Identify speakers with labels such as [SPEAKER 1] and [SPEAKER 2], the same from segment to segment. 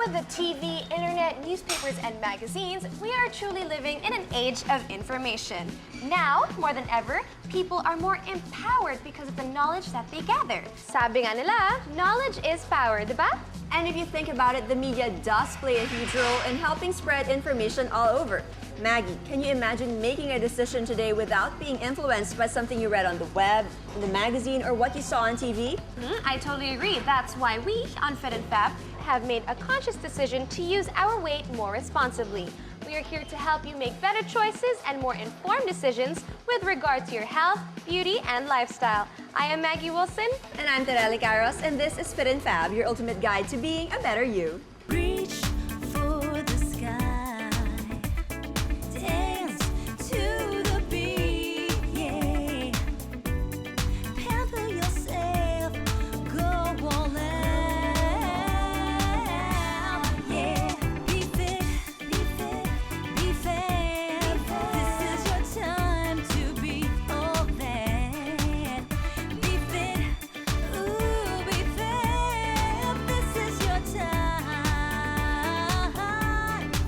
[SPEAKER 1] with the TV, internet, newspapers, and magazines, we are truly living in an age of information. Now, more than ever, people are more empowered because of the knowledge that they gather. Sabi nga nila, knowledge is power, diba?
[SPEAKER 2] And if you think about it, the media does play a huge role in helping spread information all over. Maggie, can you imagine making a decision today without being influenced by something you read on the web, in the magazine, or what you saw on TV?
[SPEAKER 1] I totally agree. That's why we, on Fit and Fab, have made a conscious decision to use our weight more responsibly. We are here to help you make better choices and more informed decisions with regard to your health, beauty, and lifestyle. I am Maggie Wilson.
[SPEAKER 2] And I'm Tereli Caros, and this is Fit and Fab, your ultimate guide to being a better you.
[SPEAKER 3] Reach for the sky, dance to the beat, yeah. Pamper yourself, go all out, yeah. Be fit, be fit, be fab. This is your time to be all that. Be fit, ooh, be fab. This is your time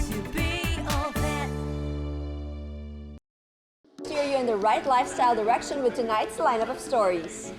[SPEAKER 3] to be all that.
[SPEAKER 2] Steer you in the right lifestyle direction with tonight's lineup of stories.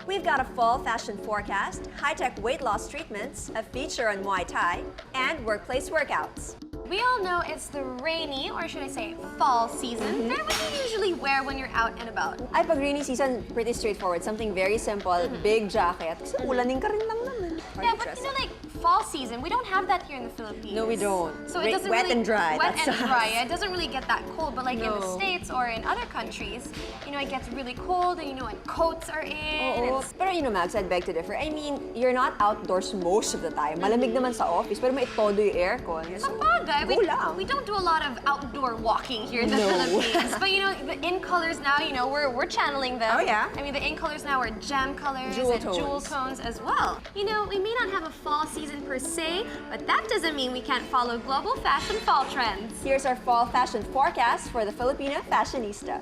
[SPEAKER 2] We've got a fall fashion forecast, high-tech weight loss treatments, a feature on Muay Thai, and workplace workouts.
[SPEAKER 1] We all know it's the rainy, or should I say, fall season. What do you usually wear when you're out and about?
[SPEAKER 2] Ay, pag rainy season, pretty straightforward. Something very simple, big jacket. Kasi ulaning ka rin lang naman.
[SPEAKER 1] Yeah, but you know, like fall season, we don't have that here in the Philippines.
[SPEAKER 2] No, we don't.
[SPEAKER 1] So it doesn't
[SPEAKER 2] Wet
[SPEAKER 1] really,
[SPEAKER 2] and dry.
[SPEAKER 1] Wet
[SPEAKER 2] That's
[SPEAKER 1] and
[SPEAKER 2] us.
[SPEAKER 1] dry. It doesn't really get that cold, but like in the
[SPEAKER 2] No.
[SPEAKER 1] States or in other countries, you know, it gets really cold, and you know, and coats are in.
[SPEAKER 2] Oo.
[SPEAKER 1] and-
[SPEAKER 2] Pero you know, Mags, I'd beg to differ. I mean, you're not outdoors most of the time. Malamig naman sa office, pero may todo yung aircon. So,
[SPEAKER 1] Sabagay,
[SPEAKER 2] go lang.
[SPEAKER 1] we don't do a lot of outdoor walking here in the
[SPEAKER 2] No.
[SPEAKER 1] Philippines. But you know, the in colors now, you know, we're channeling them.
[SPEAKER 2] Oh, yeah?
[SPEAKER 1] I mean, the in colors now are gem colors
[SPEAKER 2] Jewel
[SPEAKER 1] and jewel
[SPEAKER 2] tones.
[SPEAKER 1] tones as well. You know, we may not have a fall season per se, but that doesn't mean we can't follow global fashion fall trends.
[SPEAKER 2] Here's our fall fashion forecast for the Filipina fashionista.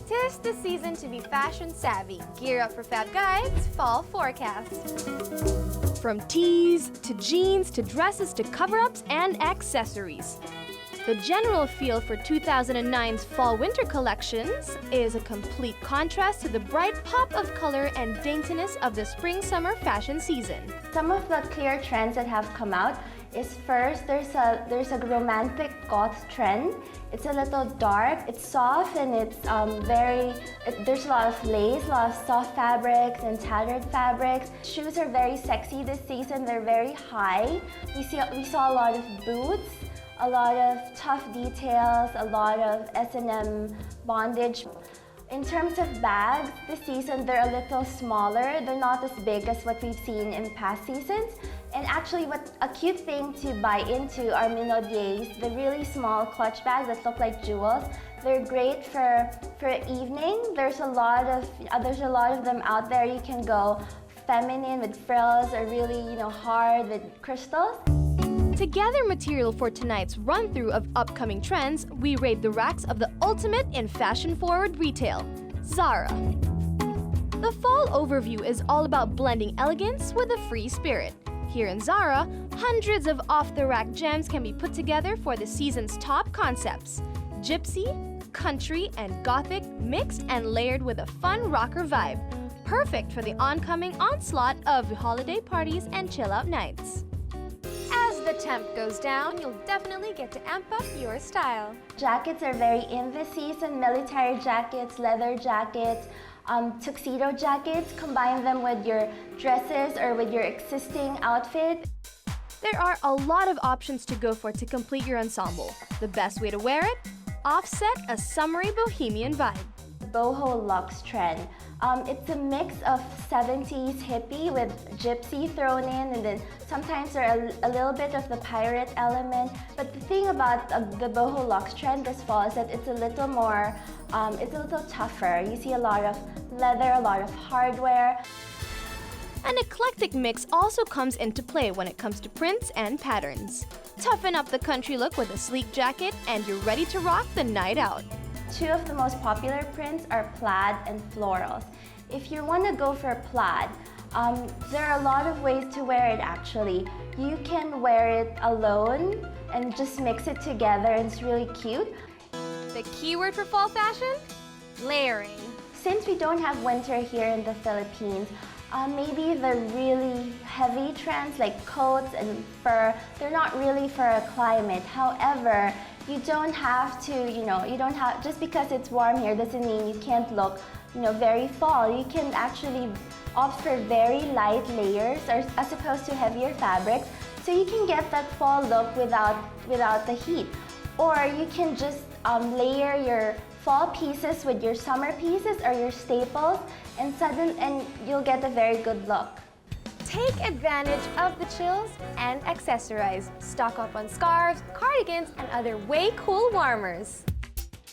[SPEAKER 1] Tis the season to be fashion savvy. Gear up for Fab Guide's fall forecast. From tees to jeans to dresses to cover-ups and accessories. The general feel for 2009's fall-winter collections is a complete contrast to the bright pop of color and daintiness of the spring-summer fashion season.
[SPEAKER 4] Some of the clear trends that have come out is first, there's a romantic goth trend. It's a little dark, it's soft, and it's there's a lot of lace, a lot of soft fabrics and tattered fabrics. Shoes are very sexy this season, they're very high. We saw a lot of boots, a lot of tough details, a lot of S&M bondage. In terms of bags, this season they're a little smaller. They're not as big as what we've seen in past seasons. And actually, a cute thing to buy into are minodiers, the really small clutch bags that look like jewels. They're great for evening. There's a lot of them out there. You can go feminine with frills or really hard with crystals.
[SPEAKER 1] To gather material for tonight's run-through of upcoming trends, we raid the racks of the ultimate in fashion-forward retail, Zara. The fall overview is all about blending elegance with a free spirit. Here in Zara, hundreds of off-the-rack gems can be put together for the season's top concepts. Gypsy, country, and gothic mixed and layered with a fun rocker vibe. Perfect for the oncoming onslaught of holiday parties and chill-out nights. As the temp goes down, you'll definitely get to amp up your style.
[SPEAKER 4] Jackets are very in this season. Military jackets, leather jackets, tuxedo jackets. Combine them with your dresses or with your existing outfit.
[SPEAKER 1] There are a lot of options to go for to complete your ensemble. The best way to wear it? Offset a summery bohemian vibe.
[SPEAKER 4] Boho Luxe trend. It's a mix of 70s hippie with gypsy thrown in, and then sometimes there's a little bit of the pirate element. But the thing about the Boho Luxe trend this fall is that it's a little more, it's a little tougher. You see a lot of leather, a lot of hardware.
[SPEAKER 1] An eclectic mix also comes into play when it comes to prints and patterns. Toughen up the country look with a sleek jacket and you're ready to rock the night out.
[SPEAKER 4] Two of the most popular prints are plaid and florals. If you want to go for plaid, There are a lot of ways to wear it actually. You can wear it alone and just mix it together and it's really cute.
[SPEAKER 1] The keyword for fall fashion? Layering.
[SPEAKER 4] Since we don't have winter here in the Philippines, maybe the really heavy trends like coats and fur, they're not really for a climate. However, you don't have to, just because it's warm here doesn't mean you can't look, very fall. You can actually opt for very light layers or as opposed to heavier fabrics, so you can get that fall look without the heat. Or you can just layer your fall pieces with your summer pieces or your staples, and you'll get a very good look.
[SPEAKER 1] Take advantage of the chills and accessorize. Stock up on scarves, cardigans, and other way cool warmers.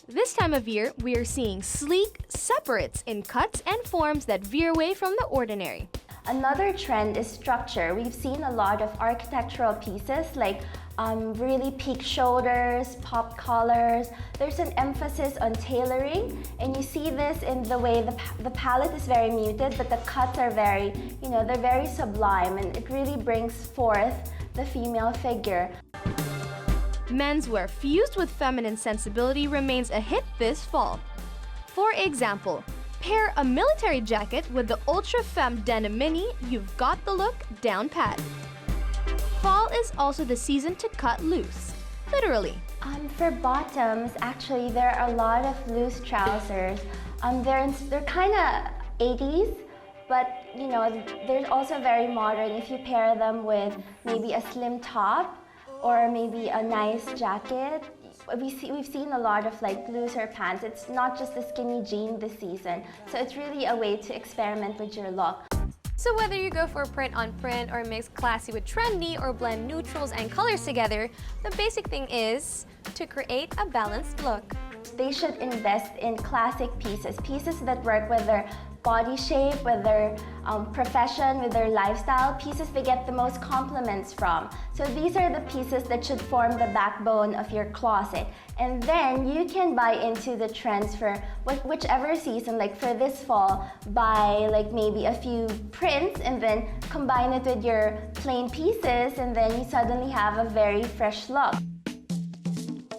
[SPEAKER 1] This time of year, we are seeing sleek separates in cuts and forms that veer away from the ordinary.
[SPEAKER 4] Another trend is structure. We've seen a lot of architectural pieces like really peaked shoulders, pop collars. There's an emphasis on tailoring, and you see this in the way the palette is very muted, but the cuts are very, they're very sublime, and it really brings forth the female figure.
[SPEAKER 1] Menswear fused with feminine sensibility remains a hit this fall. For example, pair a military jacket with the ultra femme denim mini, you've got the look down pat. Fall is also the season to cut loose, literally.
[SPEAKER 4] For bottoms, actually, there are a lot of loose trousers. They're kind of 80s, but they're also very modern if you pair them with maybe a slim top or maybe a nice jacket. We've seen a lot of looser pants. It's not just a skinny jean this season, so it's really a way to experiment with your look.
[SPEAKER 1] So whether you go for print on print or mix classy with trendy or blend neutrals and colors together, the basic thing is to create a balanced look.
[SPEAKER 4] They should invest in classic pieces that work with their body shape, with their profession, with their lifestyle, pieces they get the most compliments from. So these are the pieces that should form the backbone of your closet. And then you can buy into the trends for whichever season. Like for this fall, buy maybe a few prints and then combine it with your plain pieces, and then you suddenly have a very fresh look.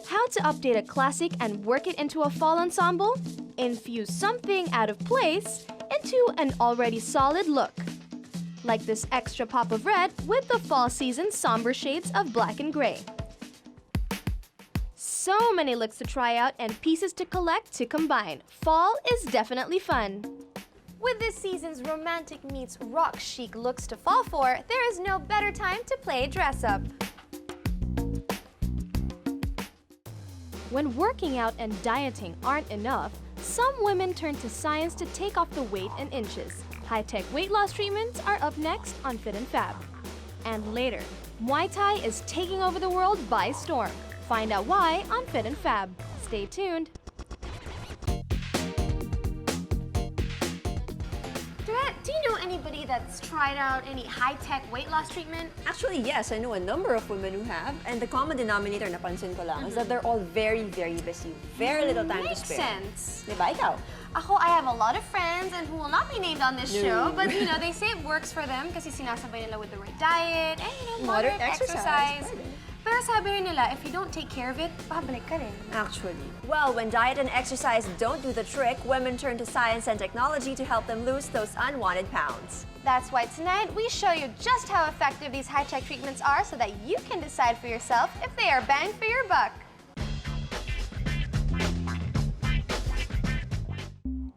[SPEAKER 1] How to update a classic and work it into a fall ensemble? Infuse something out of place into an already solid look. Like this extra pop of red with the fall season somber shades of black and gray. So many looks to try out and pieces to collect to combine. Fall is definitely fun. With this season's romantic meets rock chic looks to fall for, there is no better time to play dress up. When working out and dieting aren't enough, some women turn to science to take off the weight in inches. High-tech weight loss treatments are up next on Fit and Fab. And later, Muay Thai is taking over the world by storm. Find out why on Fit and Fab. Stay tuned. Do you know anybody that's tried out any high-tech weight loss treatment?
[SPEAKER 2] Actually, yes, I know a number of women who have, and the common denominator napansin ko lang is that they're all very, very busy. Very little time to spare.
[SPEAKER 1] Makes sense.
[SPEAKER 2] Diba, ikaw?
[SPEAKER 1] Ako, I have a lot of friends and who will not be named on this show, but they say it works for them kasi sinasabay nila with the right diet and moderate exercise. Pero sabi rin nila, if you don't take care of it, babalik ka rin.
[SPEAKER 2] Actually. Well, when diet and exercise don't do the trick, women turn to science and technology to help them lose those unwanted pounds.
[SPEAKER 1] That's why tonight we show you just how effective these high-tech treatments are so that you can decide for yourself if they are bang for your buck.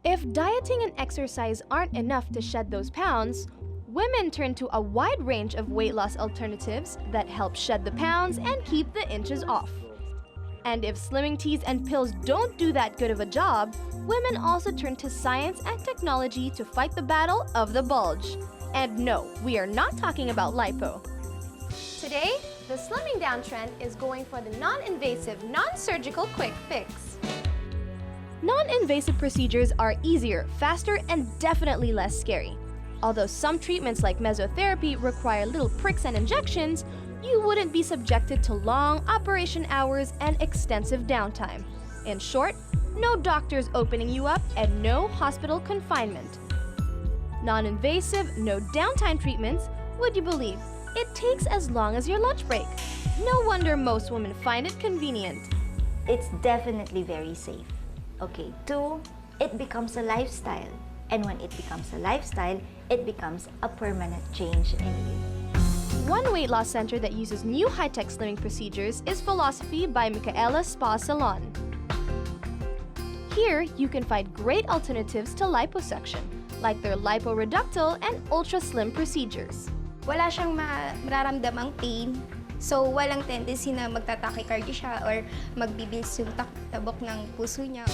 [SPEAKER 1] If dieting and exercise aren't enough to shed those pounds, women turn to a wide range of weight loss alternatives that help shed the pounds and keep the inches off. And if slimming teas and pills don't do that good of a job, women also turn to science and technology to fight the battle of the bulge. And no, we are not talking about lipo. Today, the slimming down trend is going for the non-invasive, non-surgical quick fix. Non-invasive procedures are easier, faster, and definitely less scary. Although some treatments like mesotherapy require little pricks and injections, you wouldn't be subjected to long operation hours and extensive downtime. In short, no doctors opening you up and no hospital confinement. Non-invasive, no downtime treatments. Would you believe? It takes as long as your lunch break. No wonder most women find it convenient.
[SPEAKER 5] It's definitely very safe. Okay, 2, it becomes a lifestyle. And when it becomes a lifestyle, it becomes a permanent change in you.
[SPEAKER 1] One weight loss center that uses new high-tech slimming procedures is Philosophy by Michaela Spa Salon. Here, you can find great alternatives to liposuction, like their liporeductal and ultra-slim procedures.
[SPEAKER 6] Wala siyang mararamdamang pain. So, walang tendency na magtatachycardia siya or magbibilis yung tabok ng puso niya.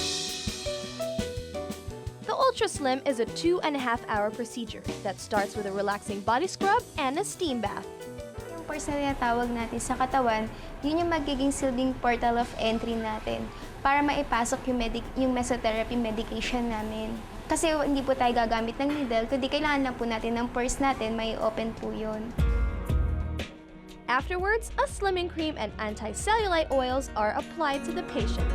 [SPEAKER 1] The Ultra Slim is a 2.5-hour procedure that starts with a relaxing body scrub and a steam bath.
[SPEAKER 6] Yung pores na tinatawag natin sa katawan, yun yung magiging silbing portal of entry natin para maipasok yung mesotherapy medication namin. Kasi hindi po tayo gagamit ng needle, kundi kailangan lang po natin ng pores natin, may open po yun.
[SPEAKER 1] Afterwards, a slimming cream and anti-cellulite oils are applied to the patient.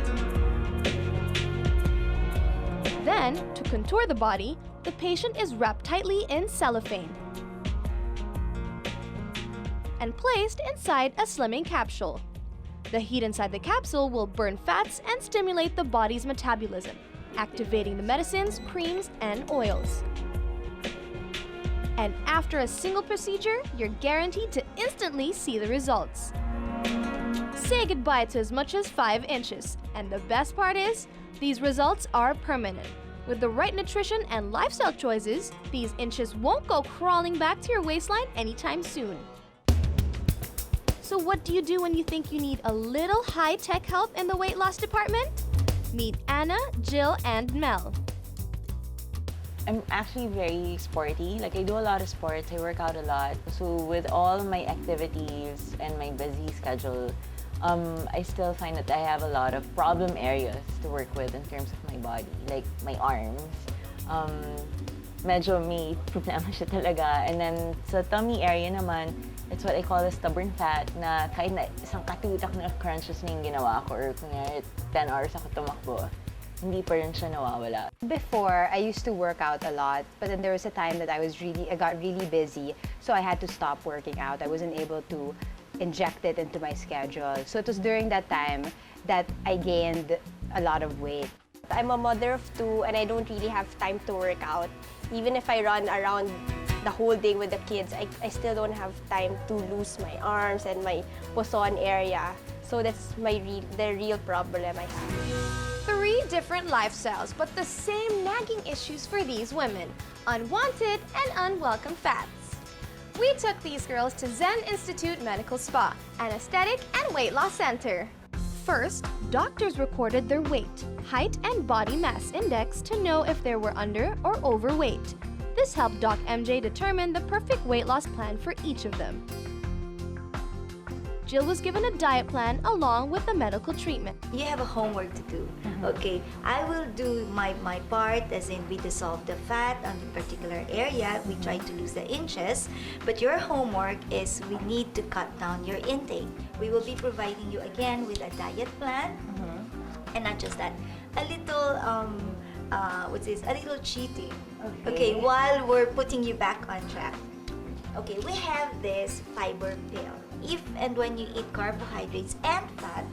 [SPEAKER 1] Then, to contour the body, the patient is wrapped tightly in cellophane and placed inside a slimming capsule. The heat inside the capsule will burn fats and stimulate the body's metabolism, activating the medicines, creams, and oils. And after a single procedure, you're guaranteed to instantly see the results. Say goodbye to as much as 5 inches, and the best part is, these results are permanent. With the right nutrition and lifestyle choices, these inches won't go crawling back to your waistline anytime soon. So what do you do when you think you need a little high-tech help in the weight loss department? Meet Anna, Jill, and Mel.
[SPEAKER 7] I'm actually very sporty. Like, I do a lot of sports, I work out a lot. So with all my activities and my busy schedule, I still find that I have a lot of problem areas to work with in terms of my body, like my arms. Medyo may problema siya talaga. And then sa tummy area naman, it's what I call a stubborn fat na kahit na isang katutak na crunches na yung ginawa ko or kunyari 10 hours ako tumakbo, hindi pa rin siya nawawala.
[SPEAKER 8] Before, I used to work out a lot, but then there was a time that I got really busy, so I had to stop working out. I wasn't able to inject it into my schedule. So it was during that time that I gained a lot of weight.
[SPEAKER 9] I'm a mother of 2 and I don't really have time to work out. Even if I run around the whole day with the kids, I still don't have time to lose my arms and my puson area. So that's the real problem I have.
[SPEAKER 1] 3 different lifestyles, but the same nagging issues for these women: unwanted and unwelcome fats. We took these girls to Zen Institute Medical Spa, an aesthetic and weight loss center. First, doctors recorded their weight, height, and body mass index to know if they were under or overweight. This helped Doc MJ determine the perfect weight loss plan for each of them. Jill was given a diet plan along with the medical treatment.
[SPEAKER 5] You have a homework to do. Okay, I will do my part, as in we dissolve the fat on the particular area, we try to lose the inches, but your homework is we need to cut down your intake. We will be providing you again with a diet plan, and not just that, a little a little cheating. Okay, while we're putting you back on track. Okay, we have this fiber pill. If and when you eat carbohydrates and fat,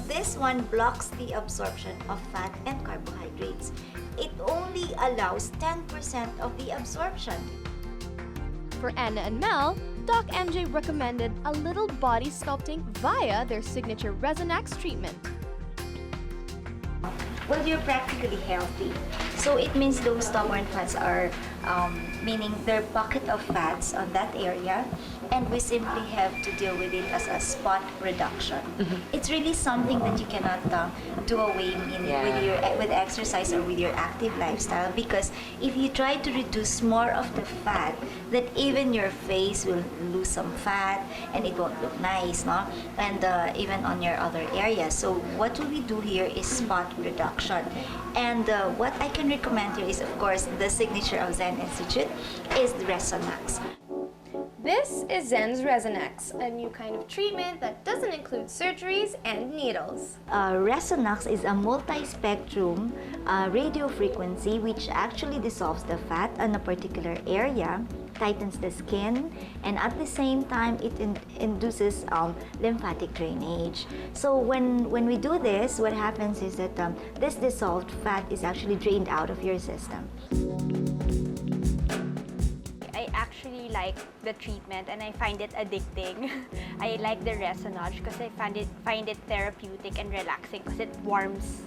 [SPEAKER 5] this one blocks the absorption of fat and carbohydrates. It only allows 10% of the absorption.
[SPEAKER 1] For Anna and Mel, Doc MJ recommended a little body sculpting via their signature Resonax treatment.
[SPEAKER 5] Well, you're practically healthy. So it means those stubborn fats are, meaning they're bucket of fats on that area, and we simply have to deal with it as a spot reduction. It's really something that you cannot do away with exercise or with your active lifestyle, because if you try to reduce more of the fat, then even your face will lose some fat and it won't look nice, no? And even on your other areas. So what we do here is spot reduction. And what I can recommend here is, of course, the signature of Zen Institute is the Resonax.
[SPEAKER 1] This is Zen's Resonex, a new kind of treatment that doesn't include surgeries and needles.
[SPEAKER 5] Resonax is a multi-spectrum radio frequency which actually dissolves the fat on a particular area, tightens the skin, and at the same time it induces lymphatic drainage. So when we do this, what happens is that this dissolved fat is actually drained out of your system.
[SPEAKER 9] I actually like the treatment and I find it addicting. I like the Resonage because I find it therapeutic and relaxing because it warms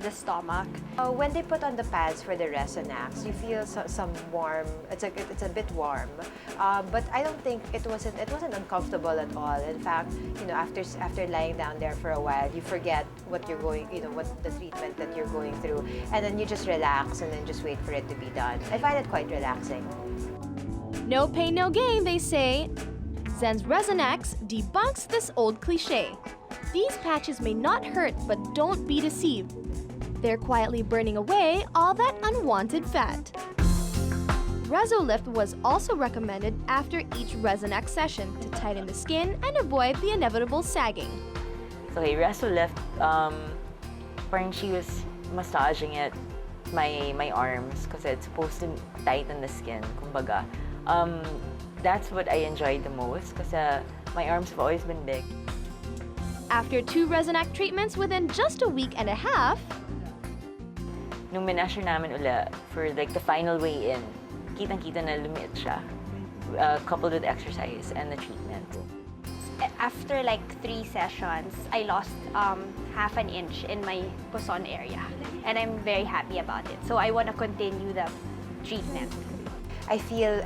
[SPEAKER 9] the stomach.
[SPEAKER 8] When they put on the pads for the Resonax, you feel some warm. It's a bit warm, but I don't think it wasn't uncomfortable at all. In fact, after lying down there for a while, you forget what you're going, what the treatment that you're going through, and then you just relax and then just wait for it to be done. I find it quite relaxing.
[SPEAKER 1] No pain, no gain, they say. Zen's Resonex debunks this old cliche. These patches may not hurt, but don't be deceived. They're quietly burning away all that unwanted fat. Resolift was also recommended after each Resonex session to tighten the skin and avoid the inevitable sagging.
[SPEAKER 7] So Resolift, parang she was massaging it, my arms, because it's supposed to tighten the skin, kumbaga. That's what I enjoyed the most, because my arms have always been big.
[SPEAKER 1] After 2 Resonac treatments within just a week and a half,
[SPEAKER 7] Nung minasher namin ula for like the final weigh-in, kitang-kita na lumiit siya, coupled with exercise and the treatment.
[SPEAKER 9] After like 3 sessions, I lost half an inch in my puson area and I'm very happy about it. So I want to continue the treatment.
[SPEAKER 8] I feel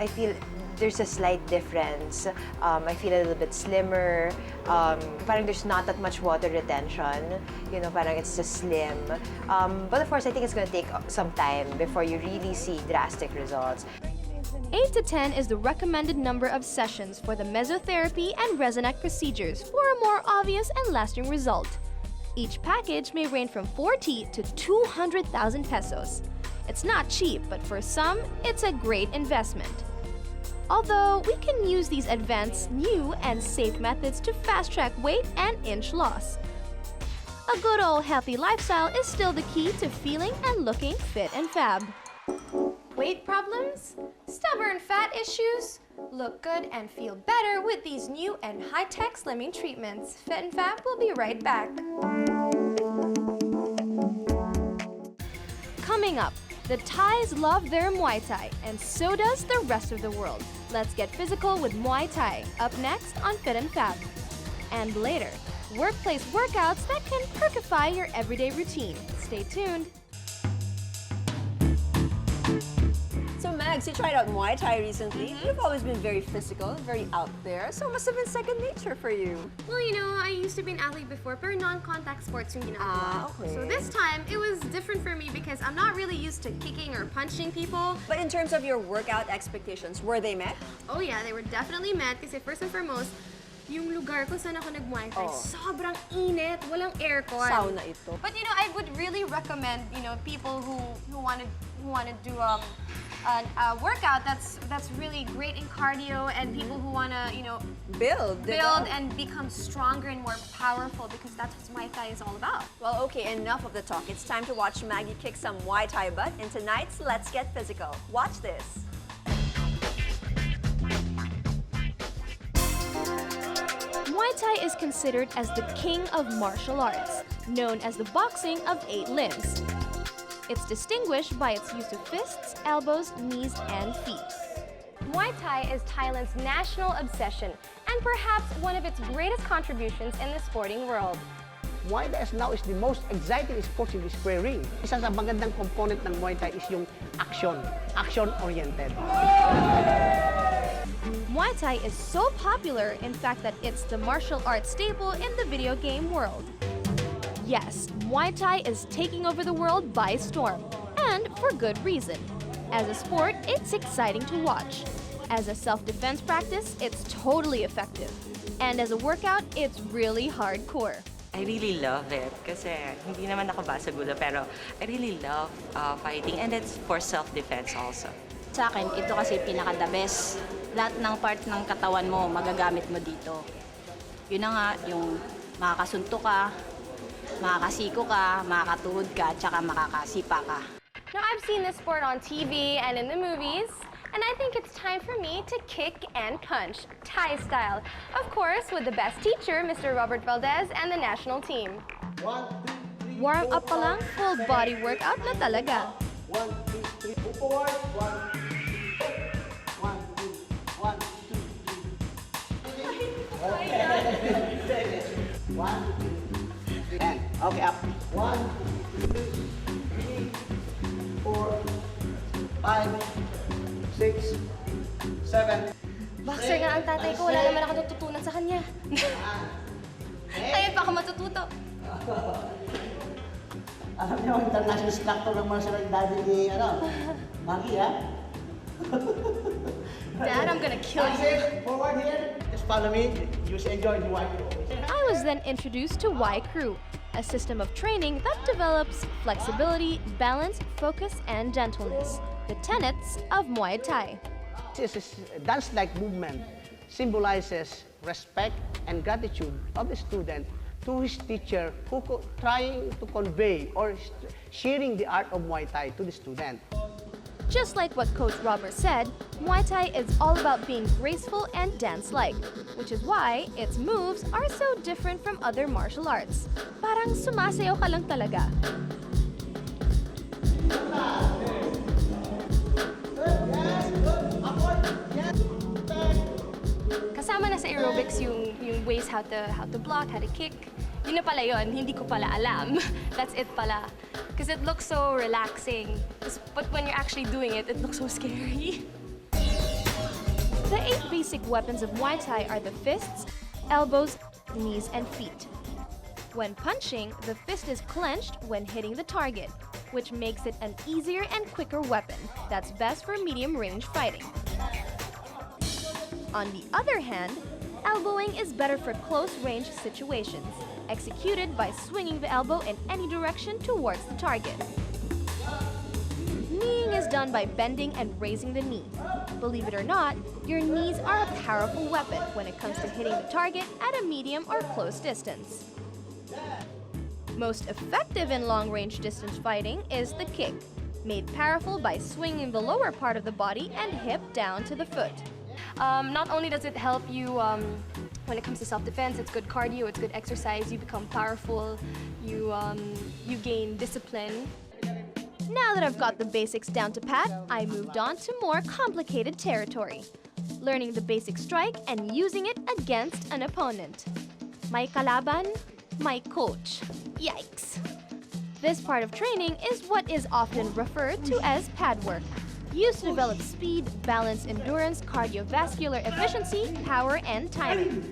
[SPEAKER 8] there's a slight difference. I feel a little bit slimmer. Parang there's not that much water retention. Parang it's just slim. But of course, I think it's going to take some time before you really see drastic results.
[SPEAKER 1] 8 to 10 is the recommended number of sessions for the mesotherapy and Resonac procedures for a more obvious and lasting result. Each package may range from 40 to 200,000 pesos. It's not cheap, but for some, it's a great investment. Although we can use these advanced, new, and safe methods to fast-track weight and inch loss. A good old healthy lifestyle is still the key to feeling and looking fit and fab. Weight problems? Stubborn fat issues? Look good and feel better with these new and high-tech slimming treatments. Fit and Fab will be right back. Coming up, the Thais love their Muay Thai, and so does the rest of the world. Let's get physical with Muay Thai, up next on Fit and Fab. And later, workplace workouts that can perkify your everyday routine. Stay tuned.
[SPEAKER 2] So Mags, you tried out Muay Thai recently. You've always been very physical, very out there, so it must have been second nature for you.
[SPEAKER 1] Well, I used to be an athlete before, pero non-contact sports yung ginagawa.
[SPEAKER 2] Okay.
[SPEAKER 1] So this time, it was different for me because I'm not really used to kicking or punching people.
[SPEAKER 2] But in terms of your workout expectations, were they met?
[SPEAKER 1] Oh yeah, they were definitely met kasi first and foremost, yung lugar ko saan ako nag-Muay Thai, sobrang init, walang aircon.
[SPEAKER 2] Sauna ito.
[SPEAKER 1] But I would really recommend, people who want to do a workout that's really great in cardio, and people who want to,
[SPEAKER 2] Build
[SPEAKER 1] and become stronger and more powerful, because that's what Muay Thai is all about.
[SPEAKER 2] Well, okay, enough of the talk. It's time to watch Maggie kick some Muay Thai butt in tonight's Let's Get Physical. Watch this.
[SPEAKER 1] Muay Thai is considered as the king of martial arts, known as the boxing of 8 limbs. It's distinguished by its use of fists, elbows, knees, and feet. Muay Thai is Thailand's national obsession and perhaps one of its greatest contributions in the sporting world.
[SPEAKER 10] Muay Thai now is the most exciting sport in the square ring. Isa sa magandang component ng Muay Thai is yung action-oriented.
[SPEAKER 1] Muay Thai is so popular, in fact, that it's the martial arts staple in the video game world. Yes, Muay Thai is taking over the world by storm, and for good reason. As a sport, it's exciting to watch. As a self-defense practice, it's totally effective. And as a workout, it's really hardcore.
[SPEAKER 11] I really love it kasi hindi naman ako basagula pero I really love fighting, and it's for self-defense also.
[SPEAKER 12] sa akin, ito kasi pinaka-the best. Lahat ng part ng katawan mo, magagamit mo dito. Yun na nga, yung makakasunto ka, makakasiko ka, makakatuhod ka, tsaka makakasipa ka.
[SPEAKER 1] Now, I've seen this sport on TV and in the movies, and I think it's time for me to kick and punch, Thai style. Of course, with the best teacher, Mr. Robert Valdez, and the national team.
[SPEAKER 10] 1, 2, 3,
[SPEAKER 1] Warm up pa lang, full body workout na talaga.
[SPEAKER 10] 1, 2, 3, move forward. 1, 2, 1, 2, 3. 1, 2, 3. And, okay, up. 1, 2, 3, 4, 5, 6, 7.
[SPEAKER 1] Boxer nga ang tatay ko, wala naman ako natutunan sa kanya. Kaya pa ako matututo.
[SPEAKER 10] Alam niyo, international instructor ng martial art daddy ni, Maggie, ha?
[SPEAKER 1] Dad, I'm gonna kill
[SPEAKER 10] That's
[SPEAKER 1] you.
[SPEAKER 10] it. Forward here. Just follow me. You should enjoy the white.
[SPEAKER 1] I was then introduced to Y Crew, a system of training that develops flexibility, balance, focus, and gentleness, the tenets of Muay Thai.
[SPEAKER 10] This dance-like movement symbolizes respect and gratitude of the student to his teacher who trying to convey or sharing the art of Muay Thai to the student.
[SPEAKER 1] Just like what Coach Robert said, Muay Thai is all about being graceful and dance-like, which is why its moves are so different from other martial arts. Parang sumasayaw ka lang talaga. Kasama na sa aerobics yung ways how to block, how to kick. Yun na pala yun, hindi ko pala alam. That's it pala. Because it looks so relaxing. But when you're actually doing it, it looks so scary. The 8 basic weapons of Muay Thai are the fists, elbows, knees, and feet. When punching, the fist is clenched when hitting the target, which makes it an easier and quicker weapon that's best for medium-range fighting. On the other hand, elbowing is better for close-range situations, executed by swinging the elbow in any direction towards the target. Kneeing is done by bending and raising the knee. Believe it or not, your knees are a powerful weapon when it comes to hitting the target at a medium or close distance. Most effective in long-range distance fighting is the kick, made powerful by swinging the lower part of the body and hip down to the foot. Not only does it help you when it comes to self-defense, it's good cardio, it's good exercise, you become powerful, you gain discipline. Now that I've got the basics down to pat, I moved on to more complicated territory, learning the basic strike and using it against an opponent. My kalaban, my coach. Yikes. This part of training is what is often referred to as pad work, used to develop speed, balance, endurance, cardiovascular efficiency, power, and timing.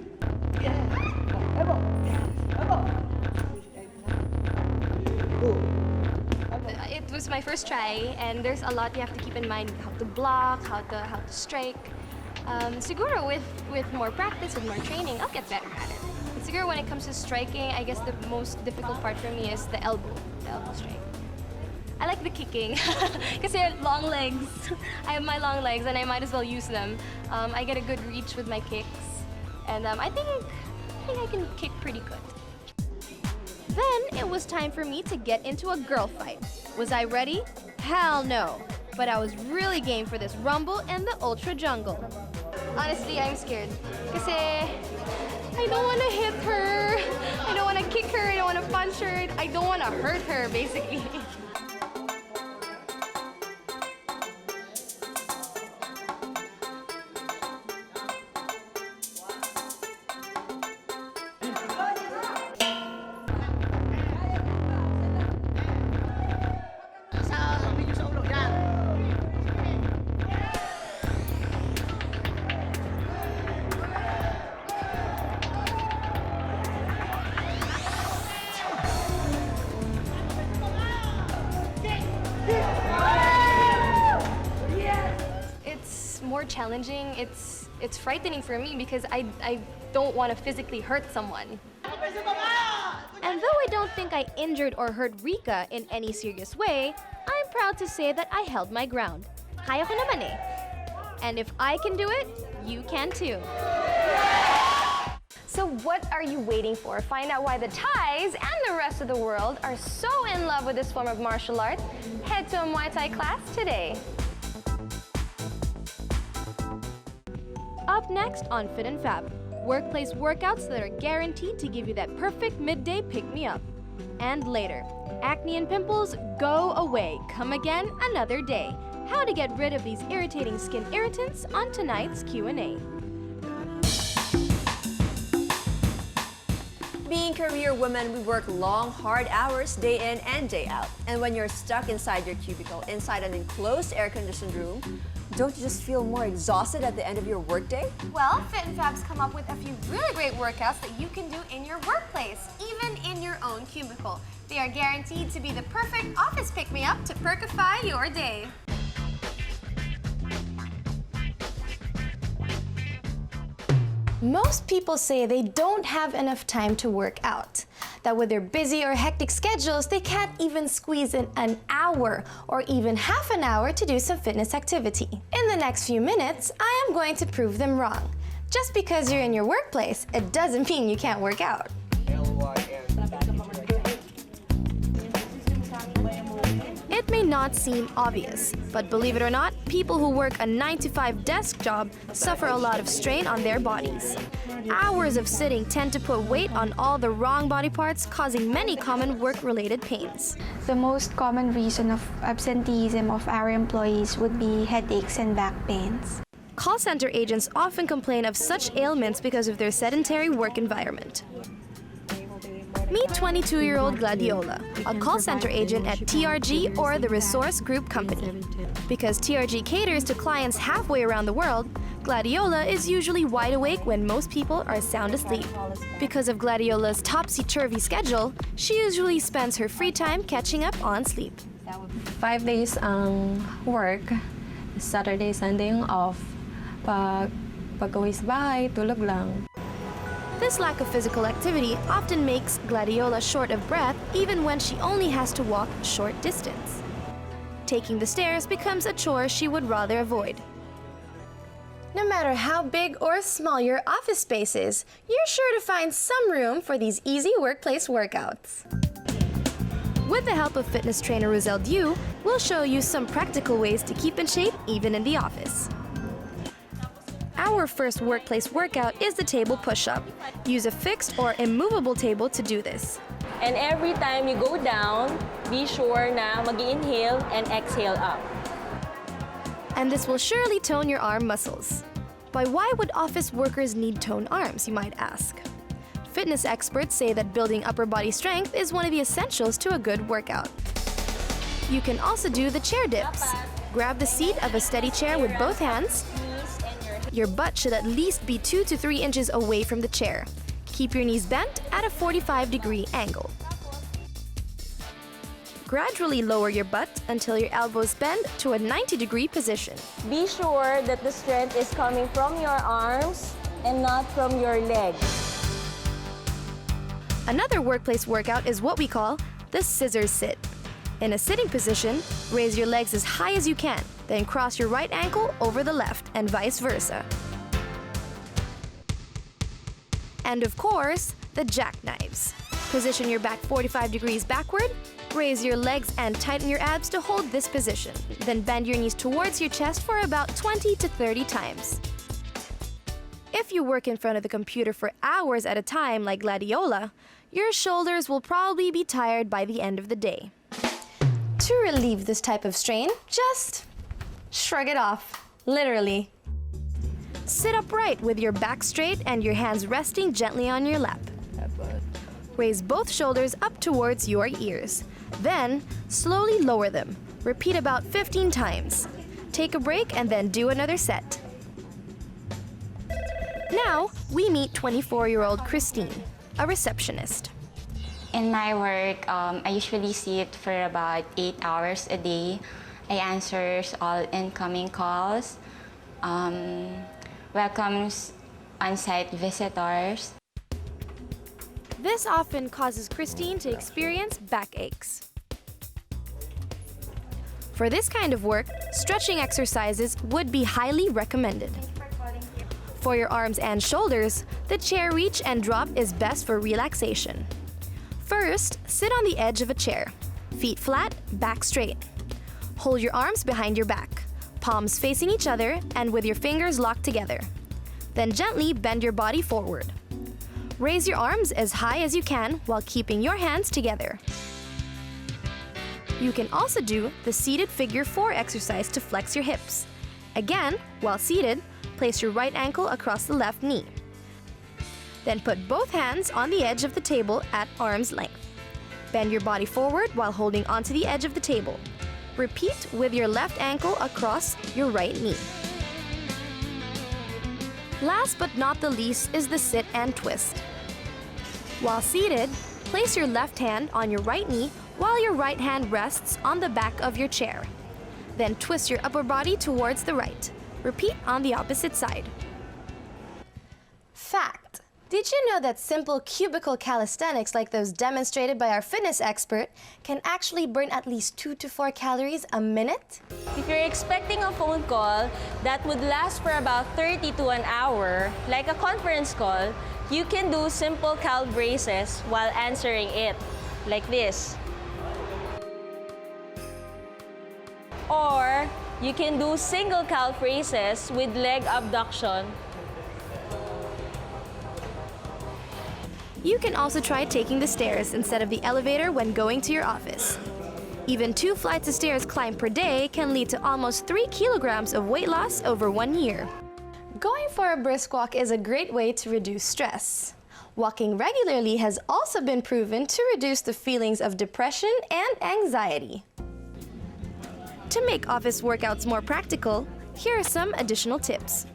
[SPEAKER 1] It was my first try, and there's a lot you have to keep in mind: how to block, how to strike. Siguro with more practice, with more training, I'll get better at it. But siguro when it comes to striking, I guess the most difficult part for me is the elbow strike. I like the kicking because I have long legs. I have my long legs, and I might as well use them. I get a good reach with my kicks, and I think I can kick pretty good. Then it was time for me to get into a girl fight. Was I ready? Hell no. But I was really game for this rumble and the ultra jungle. Honestly, I'm scared. Kasi I don't want to hit her. I don't want to kick her. I don't want to punch her. I don't want to hurt her, basically. More challenging. It's frightening for me because I don't want to physically hurt someone. And though I don't think I injured or hurt Rika in any serious way, I'm proud to say that I held my ground. Kaya ko naman eh. And if I can do it, you can too.
[SPEAKER 13] So what are you waiting for? Find out why the Thais and the rest of the world are so in love with this form of martial art. Head to a Muay Thai class today.
[SPEAKER 1] Up next on Fit and Fab, workplace workouts that are guaranteed to give you that perfect midday pick-me-up. And later, acne and pimples go away, come again another day. How to get rid of these irritating skin irritants on tonight's Q&A.
[SPEAKER 2] Being career women, we work long, hard hours day in and day out. And when you're stuck inside your cubicle, inside an enclosed air-conditioned room, don't you just feel more exhausted at the end of your workday?
[SPEAKER 1] Well, Fit and Fab's come up with a few really great workouts that you can do in your workplace, even in your own cubicle. They are guaranteed to be the perfect office pick-me-up to perkify your day.
[SPEAKER 14] Most people say they don't have enough time to work out, that with their busy or hectic schedules, they can't even squeeze in an hour or even half an hour to do some fitness activity. In the next few minutes, I am going to prove them wrong. Just because you're in your workplace, it doesn't mean you can't work out.
[SPEAKER 1] It may not seem obvious, but believe it or not, people who work a 9-to-5 desk job suffer a lot of strain on their bodies. Hours of sitting tend to put weight on all the wrong body parts, causing many common work-related pains.
[SPEAKER 6] The most common reason of absenteeism of our employees would be headaches and back pains.
[SPEAKER 1] Call center agents often complain of such ailments because of their sedentary work environment. Meet 22-year-old Gladiola, a call center agent at TRG or the Resource Group Company. Because TRG caters to clients halfway around the world, Gladiola is usually wide awake when most people are sound asleep. Because of Gladiola's topsy-turvy schedule, she usually spends her free time catching up on sleep.
[SPEAKER 15] 5 days ang work, Saturday, Sunday ang off. Pag-uwi sa bahay, tulog lang.
[SPEAKER 1] This lack of physical activity often makes Gladiola short of breath even when she only has to walk a short distance. Taking the stairs becomes a chore she would rather avoid.
[SPEAKER 14] No matter how big or small your office space is, you're sure to find some room for these easy workplace workouts.
[SPEAKER 1] With the help of fitness trainer Roselle Dew, we'll show you some practical ways to keep in shape even in the office. Our first workplace workout is the table push-up. Use a fixed or immovable table to do this.
[SPEAKER 16] And every time you go down, be sure na mag-inhale and exhale up.
[SPEAKER 1] And this will surely tone your arm muscles. But why would office workers need toned arms, you might ask? Fitness experts say that building upper body strength is one of the essentials to a good workout. You can also do the chair dips. Grab the seat of a steady chair with both hands. Your butt should at least be 2 to 3 inches away from the chair. Keep your knees bent at a 45-degree angle. Gradually lower your butt until your elbows bend to a 90-degree position.
[SPEAKER 16] Be sure that the strength is coming from your arms and not from your legs.
[SPEAKER 1] Another workplace workout is what we call the scissors sit. In a sitting position, raise your legs as high as you can, then cross your right ankle over the left and vice versa. And of course, the jackknives. Position your back 45 degrees backward, raise your legs and tighten your abs to hold this position. Then bend your knees towards your chest for about 20 to 30 times. If you work in front of the computer for hours at a time like Gladiola, your shoulders will probably be tired by the end of the day.
[SPEAKER 14] To relieve this type of strain, just shrug it off, literally.
[SPEAKER 1] Sit upright with your back straight and your hands resting gently on your lap. Raise both shoulders up towards your ears. Then, slowly lower them. Repeat about 15 times. Take a break and then do another set. Now, we meet 24-year-old Christine, a receptionist.
[SPEAKER 17] In my work, I usually sit for about 8 hours a day. I answer all incoming calls, welcomes on-site visitors.
[SPEAKER 1] This often causes Christine to experience backaches. For this kind of work, stretching exercises would be highly recommended. For your arms and shoulders, the chair reach and drop is best for relaxation. First, sit on the edge of a chair. Feet flat, back straight. Hold your arms behind your back, palms facing each other and with your fingers locked together. Then gently bend your body forward. Raise your arms as high as you can while keeping your hands together. You can also do the seated figure 4 exercise to flex your hips. Again, while seated, place your right ankle across the left knee. Then put both hands on the edge of the table at arm's length. Bend your body forward while holding onto the edge of the table. Repeat with your left ankle across your right knee. Last but not the least is the sit and twist. While seated, place your left hand on your right knee while your right hand rests on the back of your chair. Then twist your upper body towards the right. Repeat on the opposite side.
[SPEAKER 14] Fact: did you know that simple cubicle calisthenics like those demonstrated by our fitness expert can actually burn at least 2 to 4 calories a minute?
[SPEAKER 16] If you're expecting a phone call that would last for about 30 to an hour, like a conference call, you can do simple cal braces while answering it, like this. Or you can do single cal braces with leg abduction.
[SPEAKER 1] You can also try taking the stairs instead of the elevator when going to your office. Even 2 flights of stairs climbed per day can lead to almost 3 kilograms of weight loss over 1 year.
[SPEAKER 14] Going for a brisk walk is a great way to reduce stress. Walking regularly has also been proven to reduce the feelings of depression and anxiety.
[SPEAKER 1] To make office workouts more practical, here are some additional tips.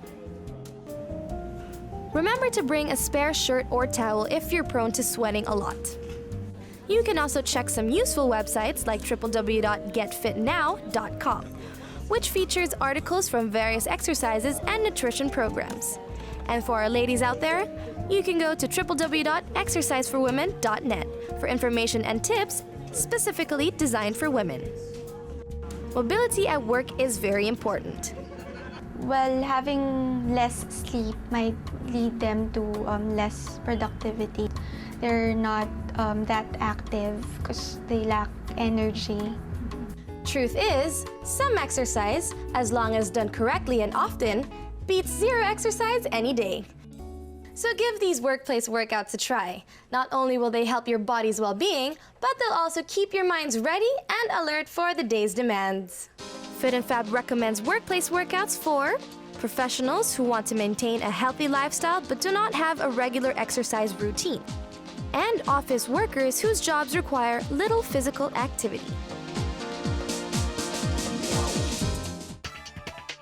[SPEAKER 1] Remember to bring a spare shirt or towel if you're prone to sweating a lot. You can also check some useful websites like www.getfitnow.com, which features articles from various exercises and nutrition programs. And for our ladies out there, you can go to www.exerciseforwomen.net for information and tips specifically designed for women. Mobility at work is very important.
[SPEAKER 6] Well, having less sleep might lead them to less productivity. They're not that active because they lack energy.
[SPEAKER 14] Truth is, some exercise, as long as done correctly and often, beats 0 exercise any day. So give these workplace workouts a try. Not only will they help your body's well-being, but they'll also keep your minds ready and alert for the day's demands.
[SPEAKER 1] Fit and Fab recommends workplace workouts for professionals who want to maintain a healthy lifestyle but do not have a regular exercise routine, and office workers whose jobs require little physical activity.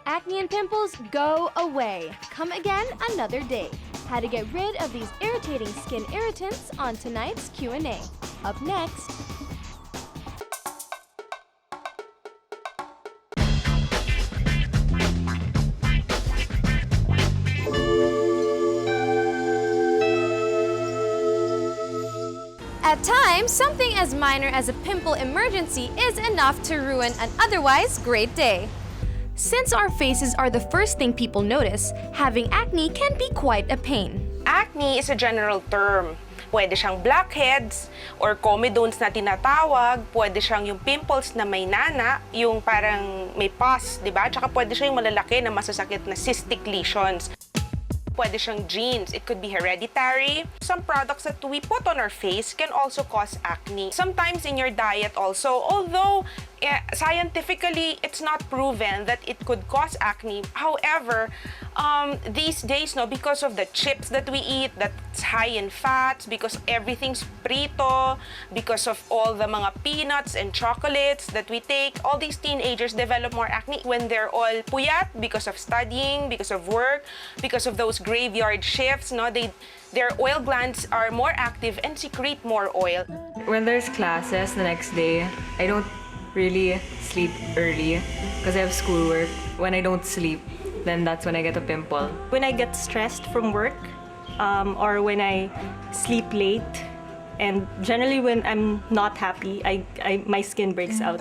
[SPEAKER 1] Acne and pimples, go away. Come again another day. How to get rid of these irritating skin irritants on tonight's Q&A. Up next.
[SPEAKER 14] At times, something as minor as a pimple emergency is enough to ruin an otherwise great day.
[SPEAKER 1] Since our faces are the first thing people notice, having acne can be quite a pain.
[SPEAKER 18] Acne is a general term. Pwede siyang blackheads or comedones na tinatawag. Pwede siyang yung pimples na may nana, yung parang may pus, di ba? Tsaka pwede siya yung malalaki na masasakit na cystic lesions. Pwede siyang genes. It could be hereditary. Some products that we put on our face can also cause acne. Sometimes in your diet also, although scientifically it's not proven that it could cause acne. However, these days, no, because of the chips that we eat that's high in fats, because everything's prito, because of all the mga peanuts and chocolates that we take, all these teenagers develop more acne when they're all puyat because of studying, because of work, because of those graveyard shifts, no, their oil glands are more active and secrete more oil.
[SPEAKER 19] When there's classes the next day, I don't really sleep early because I have schoolwork. When I don't sleep, then that's when I get a pimple.
[SPEAKER 9] When I get stressed from work, or when I sleep late, and generally when I'm not happy, my skin breaks out.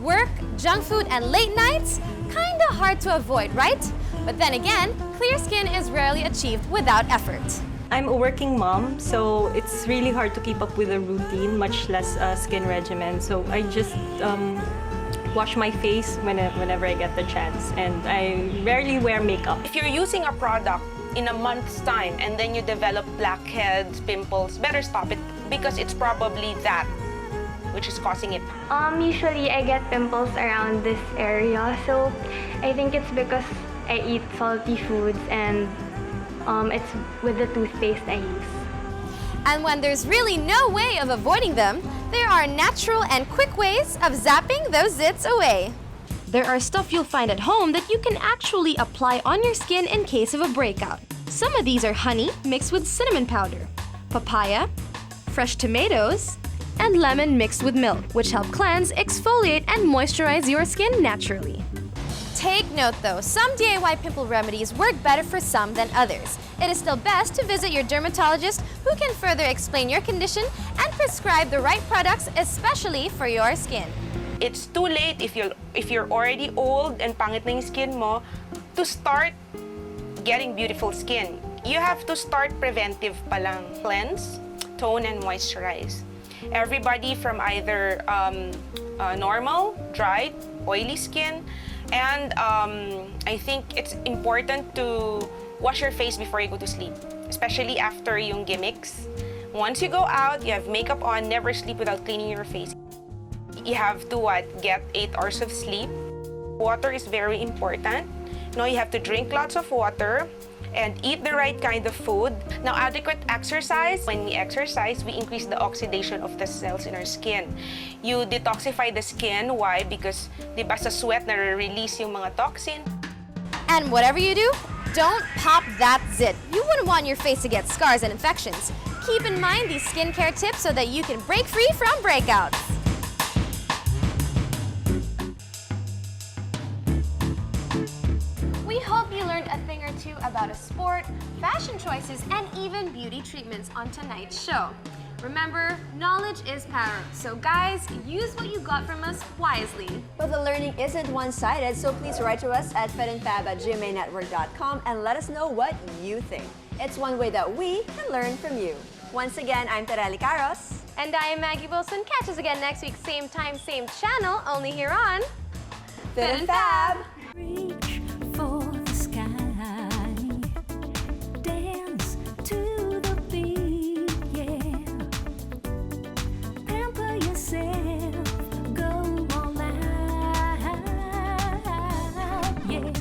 [SPEAKER 1] work, junk food, and late nights? Kinda hard to avoid, right? But then again, clear skin is rarely achieved without effort.
[SPEAKER 20] I'm a working mom, so it's really hard to keep up with a routine, much less a skin regimen. So I just wash my face whenever I get the chance, and I rarely wear makeup.
[SPEAKER 18] If you're using a product in a month's time and then you develop blackheads, pimples, better stop it because it's probably that which is causing it.
[SPEAKER 21] Usually I get pimples around this area, so I think it's because I eat salty foods and it's with the toothpaste I use.
[SPEAKER 1] And when there's really no way of avoiding them, there are natural and quick ways of zapping those zits away. There are stuff you'll find at home that you can actually apply on your skin in case of a breakout. Some of these are honey mixed with cinnamon powder, papaya, fresh tomatoes, and lemon mixed with milk, which help cleanse, exfoliate, and moisturize your skin naturally. Take note though, some DIY pimple remedies work better for some than others. It is still best to visit your dermatologist who can further explain your condition and prescribe the right products, especially for your skin.
[SPEAKER 18] It's too late if you're already old and pangit na yung skin mo to start getting beautiful skin. You have to start preventive pa lang. Cleanse, tone, and moisturize. Everybody from either normal, dry, oily skin, and I think it's important to wash your face before you go to sleep, especially after yung gimmicks. Once you go out, you have makeup on, never sleep without cleaning your face. You have to get 8 hours of sleep. Water is very important. You have to drink lots of water and eat the right kind of food. Now, adequate exercise. When we exercise, we increase the oxidation of the cells in our skin. You detoxify the skin. Why? Because, di ba, sa sweat na-release yung mga toxin.
[SPEAKER 1] And whatever you do, don't pop that zit. You wouldn't want your face to get scars and infections. Keep in mind these skincare tips so that you can break free from breakouts. We hope you learned a thing or two about a sport, fashion choices, and even beauty treatments on tonight's show. Remember, knowledge is power. So guys, use what you got from us wisely.
[SPEAKER 2] But the learning isn't one-sided, so please write to us at fitandfab@gmanetwork.com and let us know what you think. It's one way that we can learn from you. Once again, I'm Tereli Caros.
[SPEAKER 13] And I am Maggie Wilson. Catch us again next week, same time, same channel, only here on
[SPEAKER 2] Fit and Fab.
[SPEAKER 3] Reach for the sky, dance to the beat, yeah. Pamper yourself, go all out, yeah.